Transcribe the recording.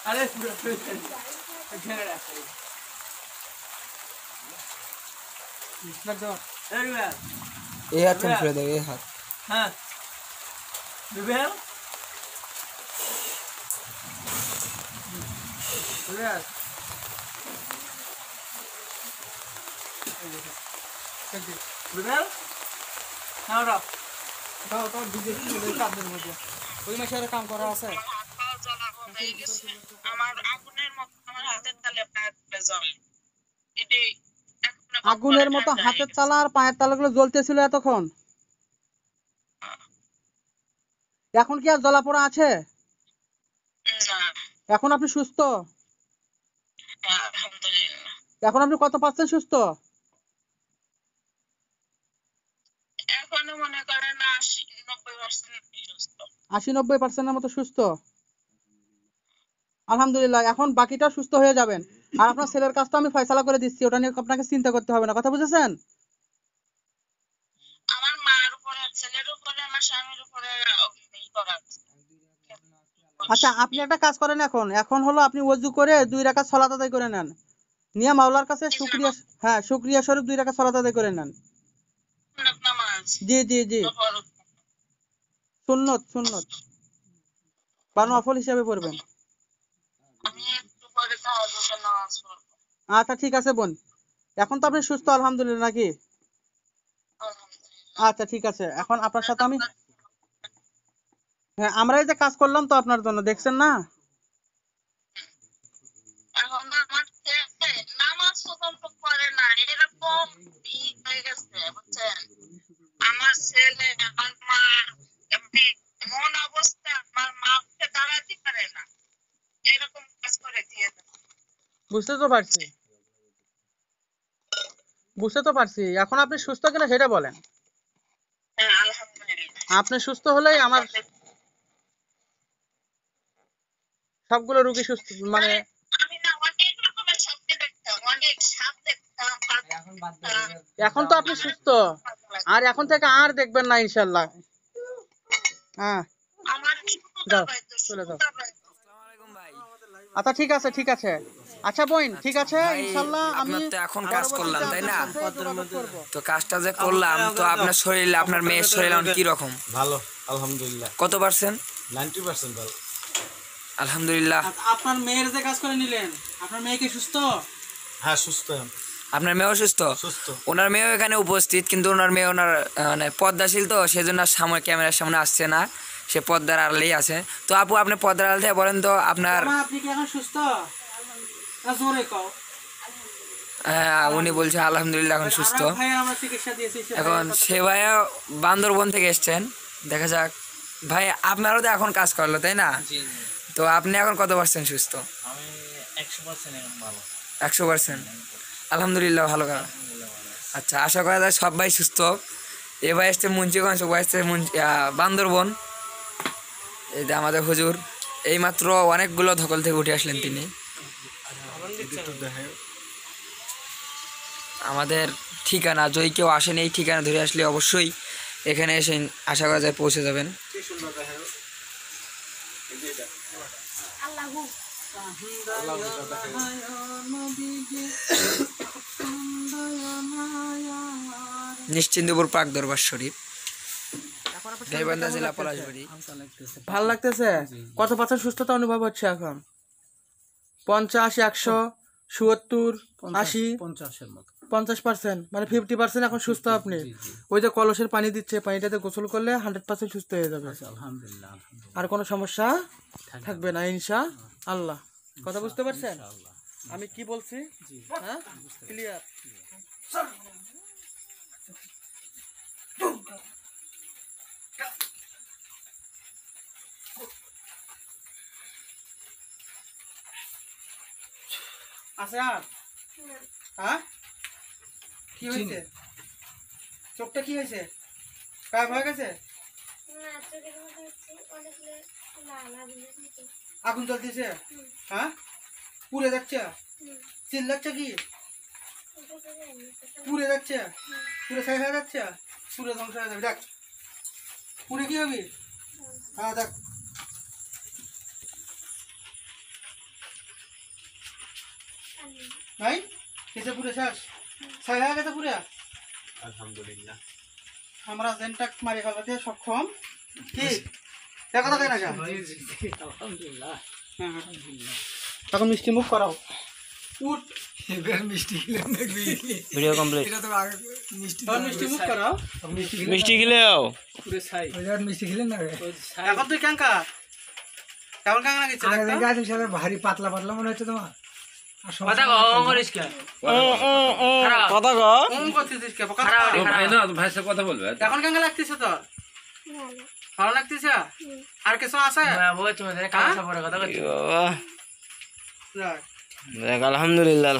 আরে এই হাত ফেলে দেবে এই হাত। হ্যাঁ রুবেল রুবেল হ্যাঁ দাও দাও ভিজে কাপড়ের মধ্যে ওই মাসে আর কাম করা আছে। আমার আগুনের মতো আমার হাতের তালে পায়ে জ্বলে। এটাই আগুনের মতো হাতের তালা আর পায়ের তালাগুলো জ্বলতেছিল এতক্ষণ। এখন কি আর জ্বলা পোড়া আছে? এখন আপনি সুস্থ? আলহামদুলিল্লাহ। এখন আপনি কত পার্সেন্ট সুস্থ? এখনো মনে করেন 80-90% সুস্থ। 80-90% মতো সুস্থ। আলহামদুলিল্লাহ। এখন বাকিটা সুস্থ হয়ে যাবেন। আর আপনার ছেলের কাজটা আমি ফয়সালা করে দিচ্ছি, ওটা নিয়ে আপনাকে চিন্তা করতে হবে না। কথা বুঝেছেন? আমার মার উপরে, ছেলের উপরে, আমার স্বামীর উপরে করা আছে। আচ্ছা আপনি একটা কাজ করেন, এখন হলো আপনি ওযু করে 2 রাকাত সালাত আদায় করে নেন, নিয়ে মাওলার কাছে শুকরিয়া, হ্যাঁ শুকরিয়া স্বরূপ 2 রাকাত সালাত আদায় করে নেন। সুন্নাত নামাজ। জি জি জি, সুন্নত বা নফল হিসাবে পড়বেন। আমি একটু পরে তাহাজ্জুদের নামাজ পড়ব। আচ্ছা ঠিক আছে বোন, এখন তো আপনি সুস্থ আলহামদুলিল্লাহ নাকি? আলহামদুলিল্লাহ। আচ্ছা ঠিক আছে, এখন আপনার সাথে আমি, হ্যাঁ আমরা এই যে কাজ করলাম তো আপনার জন্য, দেখছেন না? এখন আমার ছেলে নামাজ পর্যন্ত পড়ে না, এরকম হয়ে গেছে বুঝছেন। আমার ছেলে, আমার মা, এমনি মন অবস্থা, আমার মা উঠে দাঁড়াতে পারে না, এরকম কাজ করে দিয়ে দেয়। বুঝতে তো পারছি। এখন আপনি সুস্থ কিনা সেটা বলেন। হ্যাঁ আলহামদুলিল্লাহ। আপনি সুস্থ হলেই আমার সবগুলো রোগী সুস্থ, মানে আমি না অনেক রকমের স্বপ্ন দেখতাম, অনেক সাপ দেখতাম, এখন তো আপনি সুস্থ, আর এখন থেকে আর দেখবেন না ইনশাআল্লাহ। হ্যাঁ আমার যাও চলে যাও। আচ্ছা ঠিক আছে। আচ্ছা বোন ঠিক আছে, ইনশাআল্লাহ আমি আপনার তো এখন কাজ করলাম তাই না? করব। তো কাজটা যে করলাম, তো আপনার শরীরে, আপনার মেয়ের শরীর এখন কি রকম? ভালো আলহামদুলিল্লাহ। কত পার্সেন্ট? 90% ভালো আলহামদুলিল্লাহ। আপনার মেয়ের যে কাজ করে নিলেন, আপনার মেয়ে কি সুস্থ? হ্যাঁ সুস্থ আপনার মেয়েও সুস্থ? সুস্থ। ওনার মেয়েও এখানে উপস্থিত, কিন্তু ওনার মেয়ে ওনার মানে পর্দাশীল, তো সেজন্য সামনে ক্যামেরার সামনে আসছে না, সে পর্দার আড়ালেই আছে। তো আপু আপনি পর্দার আড়াল থেকে বলেন তো আপনার, আপনি কি এখন সুস্থ? জোরে কও। হ্যাঁ উনি বলছে আলহামদুলিল্লাহ এখন সুস্থ। আমরা চিকিৎসা দিয়েছি। এখন সে ভাইয়া বান্দরবন থেকে এসছেন, দেখা যাক। ভাই আপনারও তো এখন কাজ করলো তাই না? তো আপনি এখন কত পার্সেন্ট সুস্থ? আমি 100% এখন ভালো। 100%? আলহামদুলিল্লাহ ভালো কাজ। আচ্ছা আশা করা যায় সব ভাই সুস্থ। এ ভাই এসছে মুন্সিগঞ্জ, ও ভাই এসছে বান্দরবন। এই যে আমাদের হুজুর এইমাত্র অনেকগুলো ধকল থেকে উঠে আসলেন তিনি। আমাদের ঠিকানা, যদি কেউ আসেন এই ঠিকানা ধরে আসলে অবশ্যই এখানে এসে আশা করা যায় পৌঁছে যাবেন। নিশ্চিন্তপুর পাক দরবার শরীফ, গাইবান্ধা জেলা পলাশবাড়ি। ভালো লাগতেছে? কত পার্সেন্ট সুস্থতা অনুভব হচ্ছে এখন? 50, 100, 70, 80, 50%, মানে 50% এখন সুস্থ আপনি। ওই যে কলসের পানি দিচ্ছে, পানিটাতে গোসল করলে 100% সুস্থ হয়ে যাবে। আলহামদুলিল্লাহ। আর কোনো সমস্যা থাকবে না ইনশাআল্লাহ। কথা বুঝতে পারছেন আমি কি বলছি? হ্যাঁ ক্লিয়ার? আচ্ছা হ্যাঁ কি হয়েছে? চোখটা কি হয়েছে? গায়েব হয়ে গেছে? আগুন জ্বলতেছে? হ্যাঁ পুড়ে যাচ্ছে? চিল্লাচ্ছে কি? পুড়ে যাচ্ছে? পুড়ে ছাই হয়ে যাচ্ছে? পুড়ে ধ্বংস হয়ে যাবে। দেখ পুড়ে কি হবে? হ্যাঁ দেখ ভাই কেসে পুরে শেষ ছাই হয়ে গেছে পুরে আলহামদুলিল্লাহ আমরা জেনটা মারি ফেলাতে সক্ষম কি এ কথা তাই না কেন তখন মিষ্টি মুখ করাও উঠ এবার মিষ্টি খেলাম দেখবি ভিডিও কমপ্লিট এটা তো আগে মিষ্টি তখন মিষ্টি মুখ করাও মিষ্টি খেলেও এবার মিষ্টি খেলেন না রে এখন তুই ক্যাঙ্কা কেমন ক্যাঙ্কা গেছে আগে থেকে আছে শালা ভারী পাতলা পাতলা মনে হচ্ছে তোমার আর সব কথা কও করিস কে কথা ক করতেছিস কে বোকা কথা বলবে এখন কেঙ্গা লাগতেছে তোর ভালো লাগতেছে আর কিছু আছে বলছো কাজ পরে কথা কইছো রাখ। দেখ আলহামদুলিল্লাহ